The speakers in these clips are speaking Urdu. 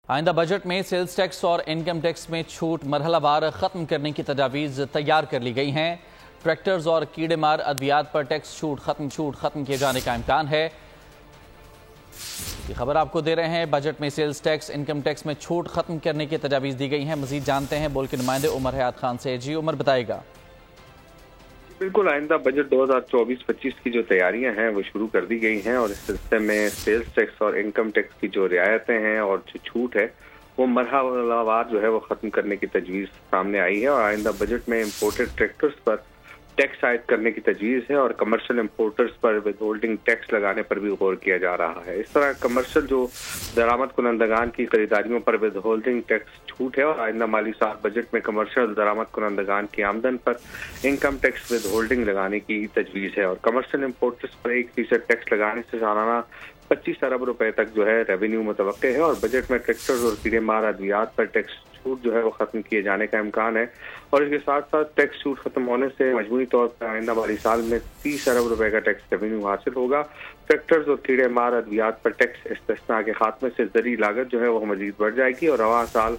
آئندہ بجٹ میں سیلز ٹیکس اور انکم ٹیکس میں چھوٹ مرحلہ وار ختم کرنے کی تجاویز تیار کر لی گئی ہیں۔ ٹریکٹرز اور کیڑے مار ادویات پر ٹیکس چھوٹ ختم کیے جانے کا امکان ہے۔ یہ خبر آپ کو دے رہے ہیں، بجٹ میں سیلز ٹیکس انکم ٹیکس میں چھوٹ ختم کرنے کی تجاویز دی گئی ہیں۔ مزید جانتے ہیں بول کے نمائندے عمر حیات خان سے۔ جی عمر، بتائے گا۔ بالکل، آئندہ بجٹ 2024-25 کی جو تیاریاں ہیں وہ شروع کر دی گئی ہیں، اور اس سلسلے میں سیلز ٹیکس اور انکم ٹیکس کی جو رعایتیں ہیں اور جو چھوٹ ہے وہ مرحلہ وار جو ہے وہ ختم کرنے کی تجویز سامنے آئی ہے، اور آئندہ بجٹ میں امپورٹڈ ٹریکٹرز پر ٹیکس عائد کرنے کی تجویز ہے، اور کمرشل امپورٹرز پر ود ہولڈنگ ٹیکس لگانے پر بھی غور کیا جا رہا ہے۔ اس طرح کمرشل جو درآمد کنندگان کی خریداریوں پر ود ہولڈنگ ٹیکس چھوٹ ہے، اور آئندہ مالی سال بجٹ میں کمرشل درآمد کنندگان کی آمدن پر انکم ٹیکس ود ہولڈنگ لگانے کی تجویز ہے، اور کمرشل امپورٹرز پر 1% ٹیکس لگانے سے سالانہ 25 ارب روپے تک جو ہے ریونیو متوقع ہے، اور بجٹ میں ٹریکٹرز اور کیڑے مار ادویات پر ٹیکس چھوٹ جو ہے وہ ختم کیے جانے کا امکان ہے، اور اس کے ساتھ ساتھ ٹیکس چھوٹ ختم ہونے سے مجموعی طور پر آئندہ مالی سال میں 30 ارب روپے کا ٹیکس ریونیو حاصل ہوگا۔ ٹریکٹرز اور کیڑے مار ادویات پر ٹیکس استثناء کے خاتمے سے زرعی لاگت جو ہے وہ مزید بڑھ جائے گی، اور رواں سال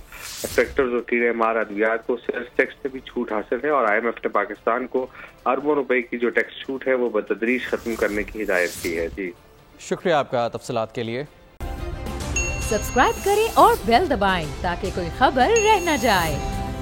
ٹریکٹرز اور کیڑے مار ادویات کو سیلز ٹیکس سے بھی چھوٹ حاصل ہے، اور IMF نے پاکستان کو اربوں روپے کی جو ٹیکس چھوٹ ہے وہ بتدریج ختم کرنے کی ہدایت کی ہے۔ جی شکریہ آپ کا تفصیلات کے لیے۔ سبسکرائب کریں اور بیل دبائیں تاکہ کوئی خبر رہ نہ جائے۔